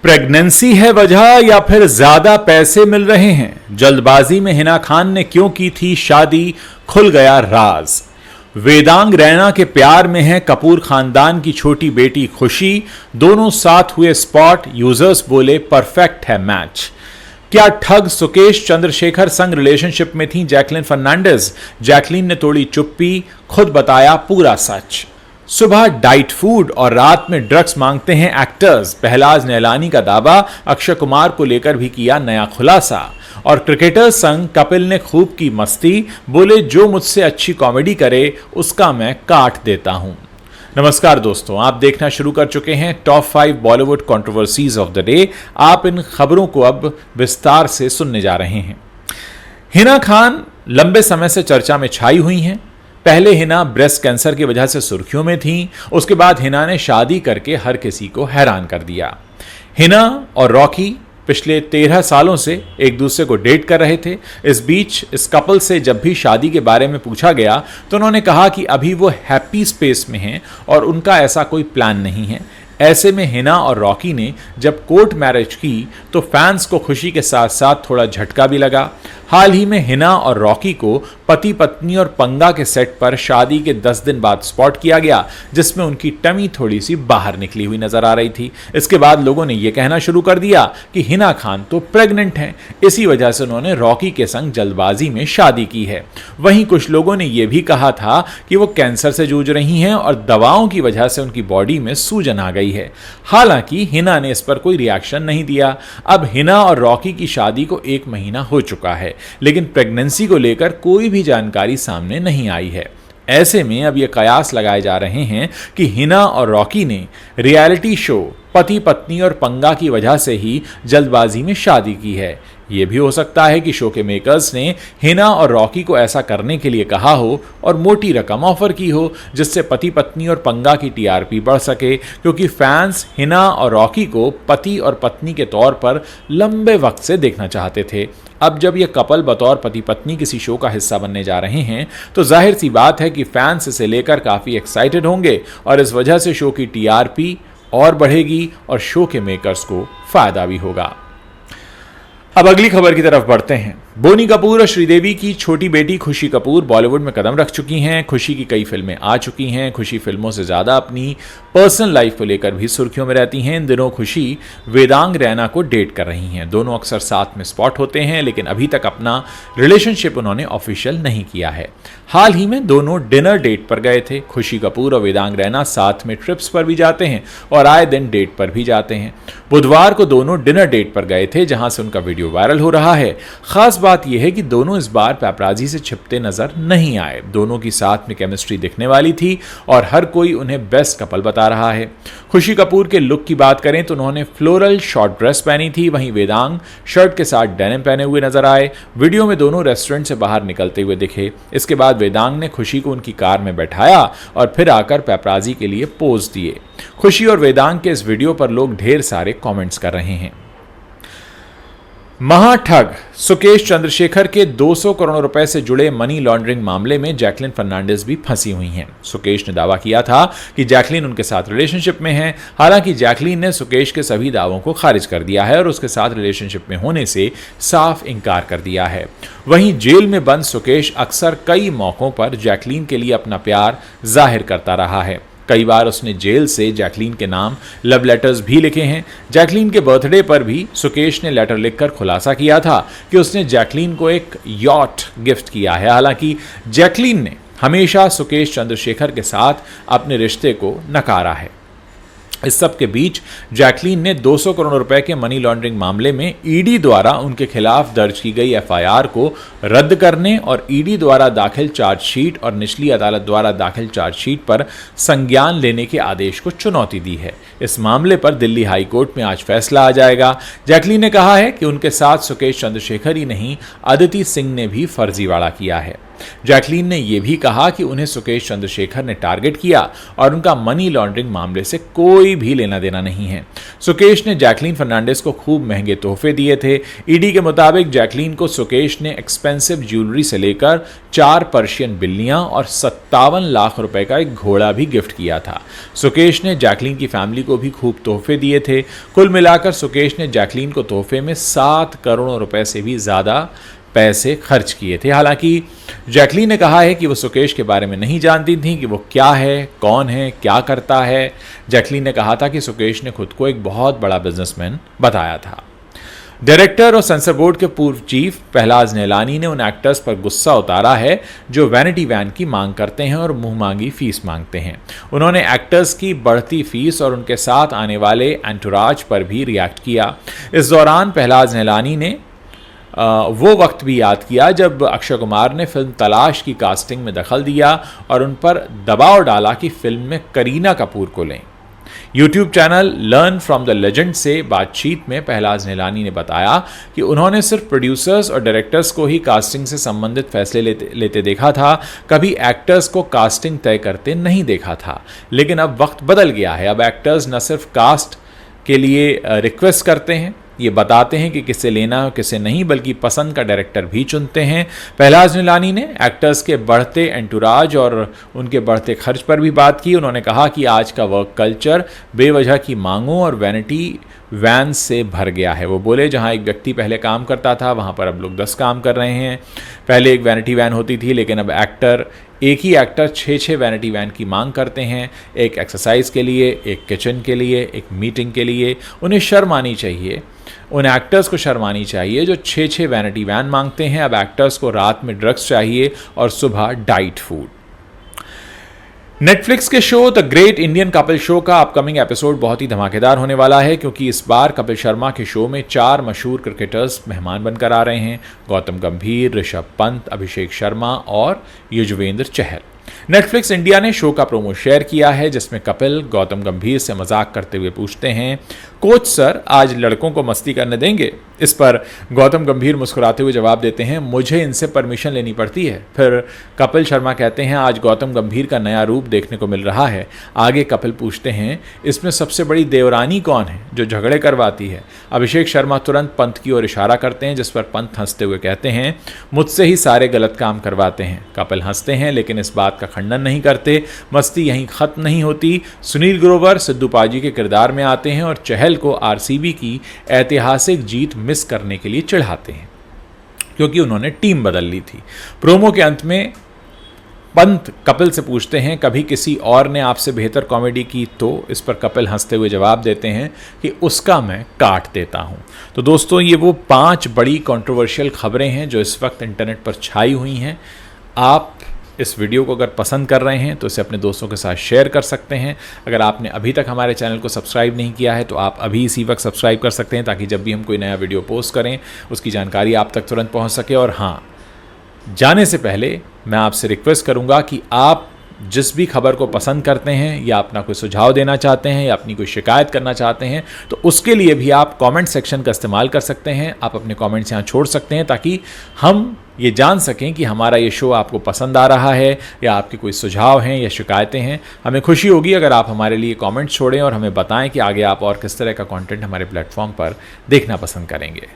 Pregnancy है वजह या फिर ज्यादा पैसे मिल रहे हैं? जल्दबाजी में हिना खान ने क्यों की थी शादी, खुल गया राज। वेदांग रैना के प्यार में है कपूर खानदान की छोटी बेटी खुशी। दोनों साथ हुए स्पॉट, यूजर्स बोले परफेक्ट है मैच। क्या ठग सुकेश चंद्रशेखर संग रिलेशनशिप में थी जैकलीन फर्नांडिस? जैकलीन ने तोड़ी चुप्पी, खुद बताया पूरा सच। सुबह डाइट फूड और रात में ड्रग्स मांगते हैं एक्टर्स। पहलाज नैलानी का दावा, अक्षय कुमार को लेकर भी किया नया खुलासा। और क्रिकेटर्स संग कपिल ने खूब की मस्ती, बोले जो मुझसे अच्छी कॉमेडी करे उसका मैं काट देता हूं। नमस्कार दोस्तों, आप देखना शुरू कर चुके हैं top 5 Bollywood controversies of the day. आप इन खबरों को अब विस्तार से सुनने जा रहे हैं। हिना खान लंबे समय से चर्चा में छाई हुई हैं। पहले हिना ब्रेस्ट कैंसर की वजह से सुर्खियों में थी। उसके बाद हिना ने शादी करके हर किसी को हैरान कर दिया। हिना और रॉकी पिछले 13 सालों से एक दूसरे को डेट कर रहे थे। इस बीच इस कपल से जब भी शादी के बारे में पूछा गया तो उन्होंने कहा कि अभी वो हैप्पी स्पेस में हैं और उनका ऐसा कोई प्लान नहीं है। ऐसे में हिना और रॉकी ने जब कोर्ट मैरिज की तो फैंस को खुशी के साथ साथ थोड़ा झटका भी लगा। हाल ही में हिना और रॉकी को पति पत्नी और पंगा के सेट पर शादी के 10 दिन बाद स्पॉट किया गया, जिसमें उनकी टमी थोड़ी सी बाहर निकली हुई नजर आ रही थी। इसके बाद लोगों ने यह कहना शुरू कर दिया कि हिना खान तो प्रेग्नेंट हैं, इसी वजह से उन्होंने रॉकी के संग जल्दबाजी में शादी की है। वहीं कुछ लोगों ने यह भी कहा था कि वो कैंसर से जूझ रही हैं और दवाओं की वजह से उनकी बॉडी में सूजन आ गई है। हालांकि हिना ने इस पर कोई रिएक्शन नहीं दिया। अब हिना और रॉकी की शादी को 1 महीना हो चुका है, लेकिन प्रेगनेंसी को लेकर कोई भी जानकारी सामने नहीं आई है। ऐसे में अब यह कयास लगाए जा रहे हैं कि हिना और रॉकी ने रियलिटी शो पति पत्नी और पंगा की वजह से ही जल्दबाजी में शादी की है। यह भी हो सकता है कि शो के मेकर्स ने हिना और रॉकी को ऐसा करने के लिए कहा हो और मोटी रकम ऑफर की हो, जिससे पति पत्नी और पंगा की टीआरपी बढ़ सके, क्योंकि फैंस हिना और रॉकी को पति और पत्नी के तौर पर लंबे वक्त से देखना चाहते थे। अब जब यह कपल बतौर पति पत्नी किसी शो का हिस्सा बनने जा रहे हैं तो जाहिर सी बात है कि फैंस इसे लेकर काफी एक्साइटेड होंगे और इस वजह से शो की टीआरपी और बढ़ेगी और शो के मेकर्स को फायदा भी होगा। अब अगली खबर की तरफ बढ़ते हैं। बोनी कपूर और श्रीदेवी की छोटी बेटी खुशी कपूर बॉलीवुड में कदम रख चुकी हैं। खुशी की कई फिल्में आ चुकी हैं। खुशी फिल्मों से ज्यादा अपनी पर्सनल लाइफ को लेकर भी सुर्खियों में रहती हैं। इन दिनों खुशी वेदांग रैना को डेट कर रही हैं। दोनों अक्सर साथ में स्पॉट होते हैं, लेकिन अभी तक अपना रिलेशनशिप उन्होंने ऑफिशियल नहीं किया है। हाल ही में दोनों डिनर डेट पर गए थे। खुशी कपूर और वेदांग रैना साथ में ट्रिप्स पर भी जाते हैं और आए दिन डेट पर भी जाते हैं। बुधवार को दोनों डिनर डेट पर गए थे, जहां से उनका वीडियो वायरल हो रहा है। खास बात यह है कि दोनों इस बार पैपराजी से छिपते नजर नहीं आए। दोनों की साथ में केमिस्ट्री दिखने वाली थी और हर कोई उन्हें बेस्ट कपल बता रहा है। खुशी कपूर के लुक की बात करें तो उन्होंने फ्लोरल शॉर्ट ड्रेस पहनी थी, वहीं वेदांग शर्ट के साथ डेनिम पहने हुए नजर आए। वीडियो में दोनों रेस्टोरेंट से बाहर निकलते हुए दिखे। इसके बाद वेदांग ने खुशी को उनकी कार में बैठाया और फिर आकर पैपराजी के लिए पोज दिए। खुशी और वेदांग के इस वीडियो पर लोग ढेर सारे कमेंट्स कर रहे हैं। महाठग सुकेश चंद्रशेखर के 200 करोड़ रुपए से जुड़े मनी लॉन्ड्रिंग मामले में जैकलीन फर्नांडिस भी फंसी हुई हैं। सुकेश ने दावा किया था कि जैकलीन उनके साथ रिलेशनशिप में है। हालांकि जैकलीन ने सुकेश के सभी दावों को खारिज कर दिया है और उसके साथ रिलेशनशिप में होने से साफ इनकार कर दिया है। वहीं जेल में बंद सुकेश अक्सर कई मौकों पर जैकलीन के लिए अपना प्यार जाहिर करता रहा है। कई बार उसने जेल से जैकलीन के नाम लव लेटर्स भी लिखे हैं। जैकलीन के बर्थडे पर भी सुकेश ने लेटर लिखकर खुलासा किया था कि उसने जैकलीन को एक यॉट गिफ्ट किया है। हालांकि जैकलीन ने हमेशा सुकेश चंद्रशेखर के साथ अपने रिश्ते को नकारा है। इस सब के बीच जैकलीन ने 200 करोड़ रुपए के मनी लॉन्ड्रिंग मामले में ईडी द्वारा उनके खिलाफ दर्ज की गई एफआईआर को रद्द करने और ईडी द्वारा दाखिल चार्जशीट और निचली अदालत द्वारा दाखिल चार्जशीट पर संज्ञान लेने के आदेश को चुनौती दी है। इस मामले पर दिल्ली हाई कोर्ट में आज फैसला आ जाएगा। जैकलीन ने कहा है कि उनके साथ सुकेश चंद्रशेखर ही नहीं, अदिति सिंह ने भी फर्जीवाड़ा किया है। जैकलीन ने यह भी कहा कि उन्हें सुकेश चंद्रशेखर ने टारगेट किया और उनका मनी लॉन्ड्रिंग मामले से कोई भी लेना देना नहीं है। सुकेश ने जैकलीन फर्नांडिस को खूब महंगे तोहफे दिए थे। ईडी के मुताबिक जैकलीन को सुकेश ने एक्सपेंसिव ज्वेलरी से लेकर 4 पर्शियन बिल्लियां और 57 लाख रुपए का एक घोड़ा भी गिफ्ट किया था। सुकेश ने जैकलीन की फैमिली को भी खूब तोहफे दिए थे। कुल मिलाकर सुकेश ने जैकलीन को तोहफे में 7 करोड़ रुपए से भी ज्यादा पैसे खर्च किए थे। हालांकि जैकलीन ने कहा है कि वो सुकेश के बारे में नहीं जानती थी कि वो क्या है, कौन है, क्या करता है। जैकलीन ने कहा था कि सुकेश ने खुद को एक बहुत बड़ा बिजनेसमैन बताया था। डायरेक्टर और सेंसर बोर्ड के पूर्व चीफ पहलाज नेलानी ने उन एक्टर्स पर गुस्सा उतारा है जो वैनिटी वैन की मांग करते हैं और मुंह मांगी फीस मांगते हैं। उन्होंने एक्टर्स की बढ़ती फीस और उनके साथ आने वाले एंटुराज पर भी रिएक्ट किया। इस दौरान पहलाज नेलानी ने वो वक्त भी याद किया जब अक्षय कुमार ने फिल्म तलाश की कास्टिंग में दखल दिया और उन पर दबाव डाला कि फिल्म में करीना कपूर को लें। YouTube channel learn from the legend से बातचीत में पहलाज नेलानी ने बताया कि उन्होंने सिर्फ प्रोड्यूसर्स और डायरेक्टर्स को ही कास्टिंग से संबंधित फैसले लेते देखा था, कभी एक्टर्स को कास्टिंग तय करते नहीं देखा था। लेकिन अब वक्त बदल गया है। अब एक्टर्स न सिर्फ कास्ट के लिए रिक्वेस्ट करते हैं, ये बताते हैं कि किसे लेना है किसे नहीं, बल्कि पसंद का डायरेक्टर भी चुनते हैं। पहलाज नेलानी ने एक्टर्स के बढ़ते एंटुराज और उनके बढ़ते खर्च पर भी बात की। उन्होंने कहा कि आज का वर्क कल्चर बेवजह की मांगों और वैनिटी वैन से भर गया है। वो बोले जहां एक व्यक्ति पहले काम करता था वहां पर अब लोग 10 काम कर रहे हैं। पहले एक वैनिटी वैन होती थी, लेकिन अब एक ही एक्टर 6 वैनिटी वैन की मांग करते हैं, एक एक्सरसाइज के लिए, एक किचन के लिए, एक मीटिंग के लिए। उन्हें शर्म आनी चाहिए, उन एक्टर्स को शर्म आनी चाहिए जो 6 वैनिटी वैन मांगते हैं। अब एक्टर्स को रात में ड्रग्स चाहिए और सुबह डाइट फूड। नेटफ्लिक्स के show the great Indian Kapil show का अपकमिंग एपिसोड बहुत ही धमाकेदार होने वाला है, क्योंकि इस बार कपिल शर्मा के शो में 4 मशहूर क्रिकेटर्स मेहमान बनकर आ रहे हैं। गौतम गंभीर, ऋषभ पंत, अभिषेक शर्मा और युजवेंद्र चहल। नेटफ्लिक्स इंडिया ने शो का प्रोमो शेयर किया है, जिसमें कपिल गौतम गंभीर से मजाक करते हुए पूछते हैं, कोच सर आज लड़कों को मस्ती करने देंगे? इस पर गौतम गंभीर मुस्कुराते हुए जवाब देते हैं, मुझे इनसे परमिशन लेनी पड़ती है। फिर कपिल शर्मा कहते हैं, आज गौतम गंभीर का नया रूप देखने को मिल रहा है। आगे कपिल पूछते हैं, इसमें सबसे बड़ी देवरानी कौन है जो झगड़े करवाती है? अभिषेक शर्मा तुरंत पंत की ओर इशारा करते हैं, जिस पर पंत हंसते हुए कहते हैं, मुझसे ही सारे गलत काम करवाते हैं। कपिल हंसते हैं लेकिन इस बात का खंडन नहीं करते। मस्ती यहीं खत्म नहीं होती। सुनील ग्रोवर सिद्धू पाजी के किरदार में आते हैं और चहल को आरसीबी की ऐतिहासिक जीत मिस करने के लिए चिढ़ाते हैं, क्योंकि उन्होंने टीम बदल ली थी। प्रोमो के अंत में पंत कपिल से पूछते हैं, कभी किसी और ने आपसे बेहतर कॉमेडी की तो? इस पर कपिल हंसते हुए जवाब देते हैं कि उसका मैं काट देता हूं। तो दोस्तों, ये वो 5 बड़ी कंट्रोवर्शियल खबरें हैं जो इस वक्त इंटरनेट पर छाई हुई हैं। आप इस वीडियो को अगर पसंद कर रहे हैं तो इसे अपने दोस्तों के साथ शेयर कर सकते हैं। अगर आपने अभी तक हमारे चैनल को सब्सक्राइब नहीं किया है तो आप अभी इसी वक्त सब्सक्राइब कर सकते हैं, ताकि जब भी हम कोई नया वीडियो पोस्ट करें उसकी जानकारी आप तक तुरंत पहुंच सके। और हाँ, जाने से पहले मैं आपसे रिक्वेस्ट करूंगा कि आप जिस भी खबर को पसंद करते हैं या अपना कोई सुझाव देना चाहते हैं या अपनी कोई शिकायत करना चाहते हैं, तो उसके लिए भी आप कमेंट सेक्शन का इस्तेमाल कर सकते हैं। आप अपने कमेंट्स यहाँ छोड़ सकते हैं, ताकि हम ये जान सकें कि हमारा ये शो आपको पसंद आ रहा है या आपके कोई सुझाव हैं या शिकायतें हैं। हमें खुशी होगी अगर आप हमारे लिए कमेंट्स छोड़ें और हमें बताएं कि आगे आप और किस तरह का कंटेंट हमारे प्लेटफॉर्म पर देखना पसंद करेंगे।